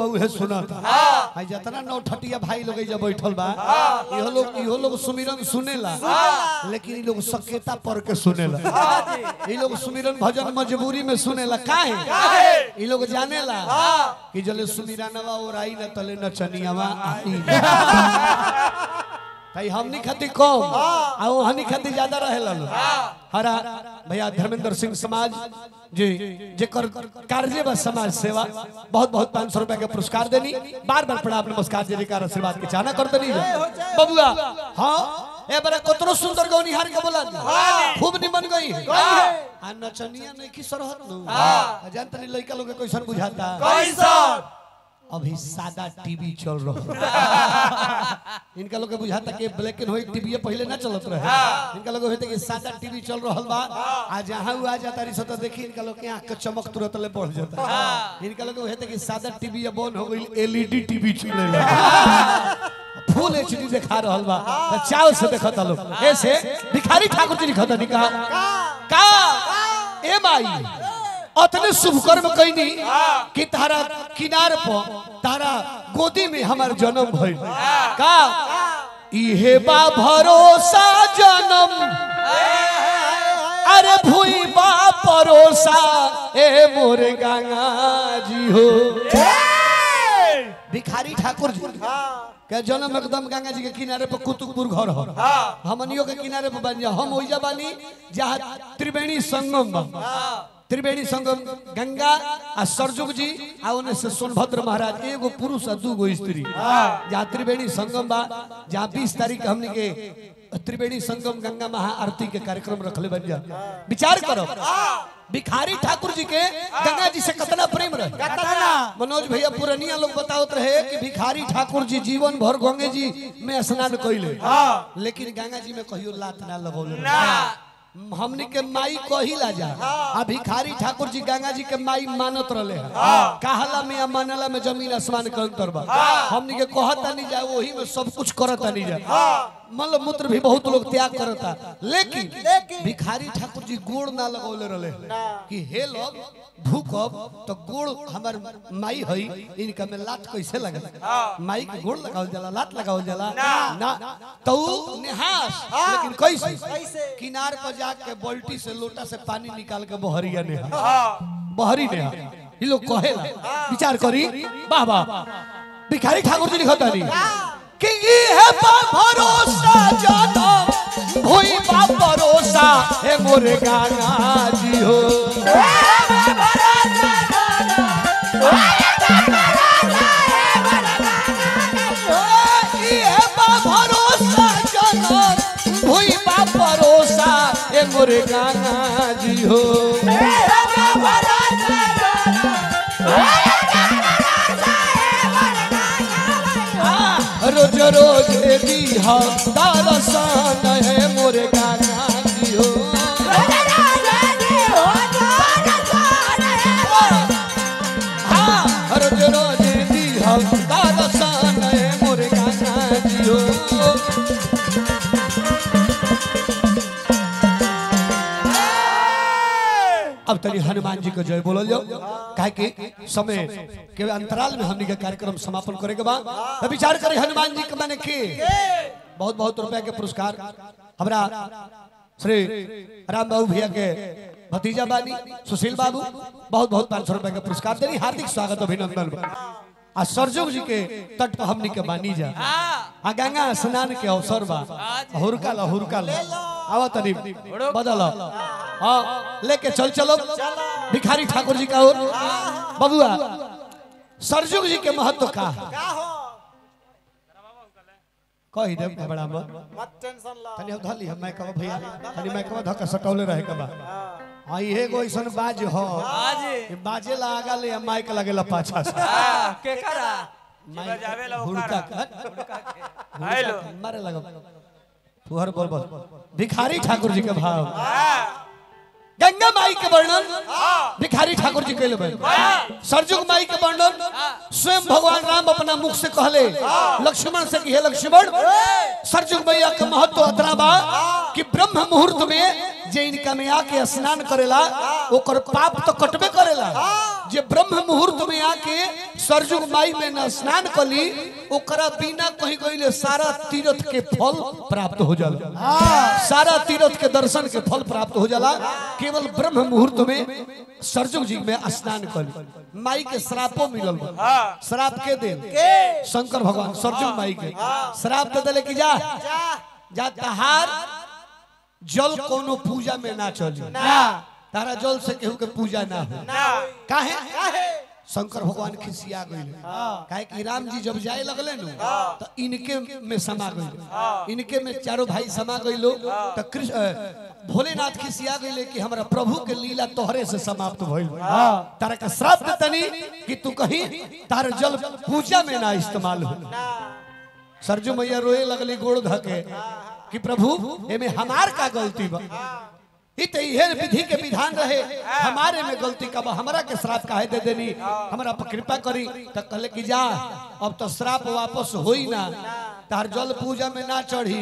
बा उहे सुनता हां जितना नौ ठटिया भाई लोग जब बैठल बा इहो लोग सुमिरन सुनेला लेकिन ई लोग सकेता पर के सुनेला ई लोग सुमिरन भजन मजबूरी में सुनेला काहे ई लोग जानेला कि जले सुमिरनवा ओराई न तले नचनियावा आई ताई हमनी खाती कम आ ओहनी खाती ज्यादा रहेला हरा भैया धर्मेंद्र सिंह समाज जी जेकर कार्य बा समाज सेवा बहुत बहुत 500 रुपए के पुरस्कार देनी बार बार प्रणाम नमस्कार जी का आशीर्वाद के चाहना कर देनी बबुआ हां ए बड़ा कतरो सुंदर गौनी हार के बोला खूब निमन गई आ नचनिया नहीं की सरहत नु जान तनी लइका लोग के कैसन बुझाता कैसन अभी सादा टीवी चल रहा इनका लोग बुझाता कि ब्लैक एंड व्हाइट टीवी पहले ना चलत रहे इनका लोग होते कि सादा टीवी चल रहल बा आ जहां आ जाता रही तो देखी इनका लोग के आंख के चमक तुरंत ले बढ़ जाता इनका लोग होते कि सादा टीवी अब बंद हो गई एलईडी टीवी चले फुल एचडी दिखा रहल बा चाव से देखता लोग ऐसे भिखारी ठाकुर जी दिखता निका का ए माई अतने शुभ कर्म कईनी कि तारा किनार पर तारा गोदी में हमार जन्म भइल का इहे बा भरोसा जन्म अरे भूई बा परोसा ए मोरे गंगा जी हो भिखारी ठाकुर जी के जन्म एकदम गंगा जी के किनारे पर कुतुबपुर घर हो हमनियो के किनारे पर बन जा हम ओइजा बानी जहां त्रिवेणी संगम बा त्रिवेणी संगम गंगा आ सरजुग जी आ ओने से सोनभद्र महाराज एगो पुरुष आ दूगो स्त्री जहां त्रिवेणी संगम बा जहां 20 तारीख हमनी के त्रिवेणी संगम गंगा महाआरती के कार्यक्रम रखले बन जा विचार करो भिखारी ठाकुर जी के गंगा जी से कितना प्रेम रहे मनोज भैया पुरानिया लोग बतावत रहे कि भिखारी ठाकुर जी जीवन भर गंगे जी में स्नान कइले लेकिन गंगा जी में कहियो लात ना लगौले हमनी के माई कहिला जा आ भिखारी ठाकुर जी गंगा जी के माई मानत रहले कहला में मानला में जमीन आसमान के अंतर बा हमनी के कहता नहीं जा वही में सब कुछ करता नहीं जा मल मूत्र भी बहुत लोग त्याग करता लेकिन भिखारी ठाकुर जी गोड़ ना लगौले रहले कि हे लोग भूखब तो गोड़ हमार माई हई इनका में लात कैसे लगा माई के गोड़ लगावल जाला लात लगावल जाला ना तो निहास लेकिन कैसे किनार पर जाके बाल्टी से लोटा से पानी निकाल के बहरिया ने बहरी ने ये लोग कहेला विचार करी वाह वाह भिखारी ठाकुर जी लिखता नहीं कि ये बा भरोसा जन्म होई बा भरोसा हे मोरे गंगा जी हो ये बा भरोसा जन्म होई बा भरोसा हे मोरे गंगा जी हो रोज रोज दी दर्शन है मोरे गंगा जी हो रोज रोज दी दर्शन है मोरे गंगा जी हो अब तनी हनुमान जी को जय बोलो जाओ काहे कि समय के अंतराल में हमनी के कार्यक्रम समापन करे के बाद विचार करे हनुमान जी के माने के बहुत बहुत रुपया के पुरस्कार हमरा श्री राम बाबू भैया के भतीजा बानी सुशील बाबू बहुत बहुत 500 रुपया के पुरस्कार देनी हार्दिक स्वागत अभिनंदन आ सरजुग जी के तट पर हमनी के बानी जा आ गंगा स्नान के अवसर बा हुरका आवा तनी बदल हां लेके चलो भिखारी ठाकुर जी का और बबुआ सरजुग जी के महत्व का कही दे बड़ा मत टेंशन ला तनी धली हम मैं कहब भैया तनी मैं कहब धक्का सटौले रहे के बा आई एगो ऐसन बाज हो बाजे लागा ले माइक लगेला पाछा से के करा बजावे ला हुड़का हेलो मारे लगा तुहर बोल भिखारी ठाकुर जी के भाव गंगा माई के वर्णन भिखारी ठाकुर जी कहले भाई सरजुग माई के वर्णन स्वयं भगवान राम अपना मुख से कहले लक्ष्मण से कि हे लक्ष्मण सरजुग मैया के महत्व अतरा बा कि ब्रह्म मुहूर्त में जे इनका में आके स्नान करेला ओकर पाप तो कटबे करेला। जे ब्रह्म मुहूर्त में आके सरजुग माई में न स्नान कली ओकरा बिना कहीं गईले सारा तीर्थ के फल प्राप्त हो जाला। सारा तीर्थ के दर्शन के फल प्राप्त हो जाला। केवल ब्रह्म मुहूर्त में सरजुग जी में स्नान कली। माई के श्रापो मिलल। श्राप के दे शंकर भगवान सरजुग माई के श्राप दे देले कि जा जा तहार जल कोनो पूजा में ना चली। तारा जल से केहू के पूजा ना हो। काहे शंकर भगवान खिसिया गइले। काहे कि राम जी जब जाए लगले नु तो इनके में समा गइले। इनके में चारों भाई समा गइलो तो कृष्ण भोलेनाथ खिसिया गइले कि हमरा प्रभु के लीला तोहरे से समाप्त भइल। तारा का श्राप देतनी कि तू कहीं तार जल पूजा में ना इस्तेमाल हो। सरजू मैया रोए लगली गोड़ धके कि प्रभु एमे हमार का गलती बा। इहे विधि के विधान रहे हमारे में गलती का बा। हमरा के श्राप काहे दे देनी। हमरा पर कृपा करी तो कहले कि जा अब तो श्राप वापस होई ना। तार जल पूजा में ना चढ़ी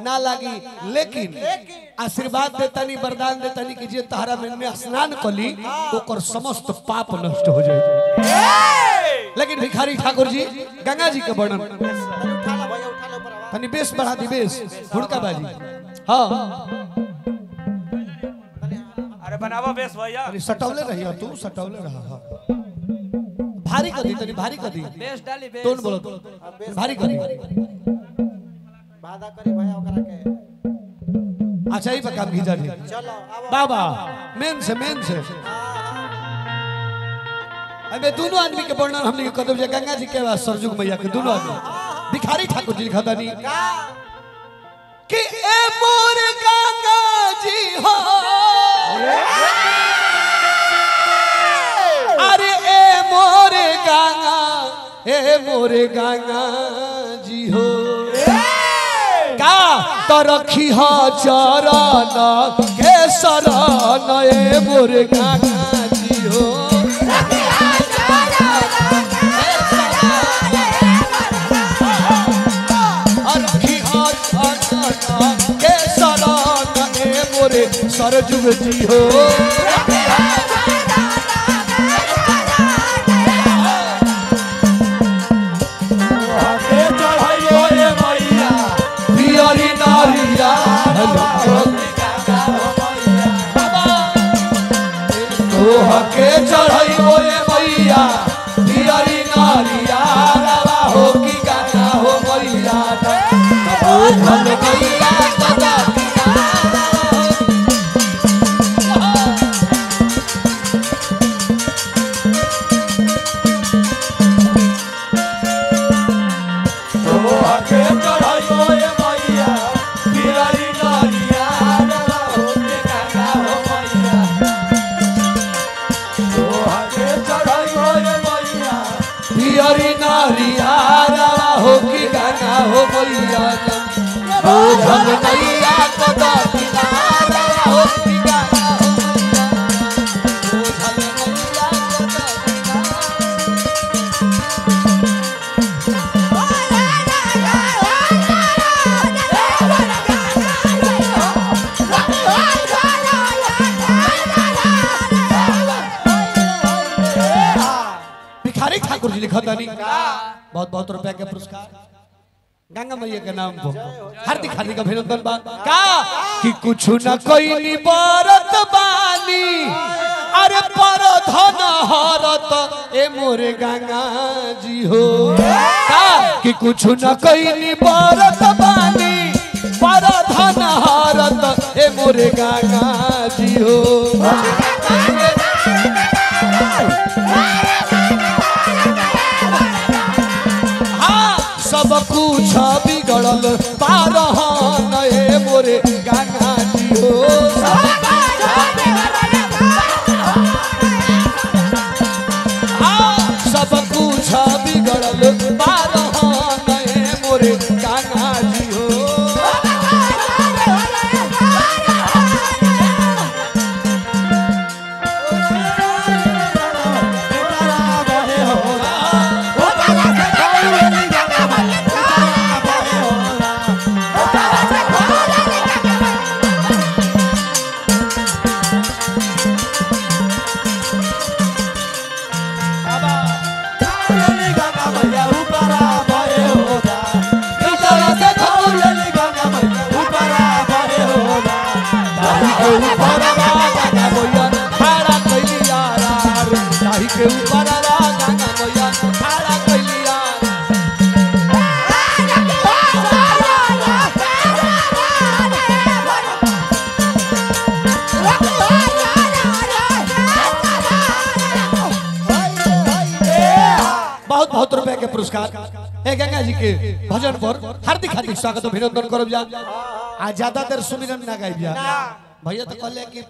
ना लागी। लेकिन आशीर्वाद देतनी वरदान देतनी कि जे तारा में स्नान कली ओकर समस्त पाप नष्ट हो जाए। लेकिन भिखारी ठाकुर जी गंगा जी के वर्णन तनी बेस बढ़ा दी। बेस हुड़का बाजी। हाँ अरे बनावा बेस भैया। अरे सटौले रही हो तू सटौले रहा। भारी कर दी तनी भारी कर दी। बेस डाली बेस। टोन बोलो भारी कर दी। वादा करी भैया ओकरा के। अच्छा ही पका भीजा दी। चलो बाबा मेन से हमें दोनों आदमी के वर्णन हमने कदम जे गंगा जी के बाद सरजुग मैया के दोनों आदमी भिखारी ठाकुर जी लिखा दानी कि ए मोर गंगा जी हो। अरे ए मोरे गंगा जी हो का तो रखी हो चरण के शरण। ए मोरे गंगा जी हो के शरण। ए मोरे सरजुग जी हो पियरी नारिया के चढ़ो मैया पियरी नारिया हो कि गाना हो मैया पियरी नारिया हो कि गाना हो मैया बोझल मैया कदा किनारा हो कि गाना हो बोझल मैया कदा भिखारी ठाकुर जी लिखा दानी बहुत बहुत रुपया के पुरस्कार गंगा मैया के नाम पर हार्दिक हार्दिक अभिनंदन बा का कि कुछ न कोई नी बरत बानी। अरे पर धन हरत ए मोरे गंगा जी हो का कि कुछ न कोई नी बरत बानी। पर धन हरत ए मोरे गंगा जी हो सब कुछ बिगड़ल पारहन ए मोरे गंगा जी हो सब कुछ बिगड़ल पारहन ए मोरे गंगा जी हो बहुत बहुत रुपए के पुरस्कार ए गंगा जी के भजन पर हार्दिक स्वागत अभिनंदन करब जा आ ज्यादा देर सुमिरन ना गाइब जा भैया तो कहले कि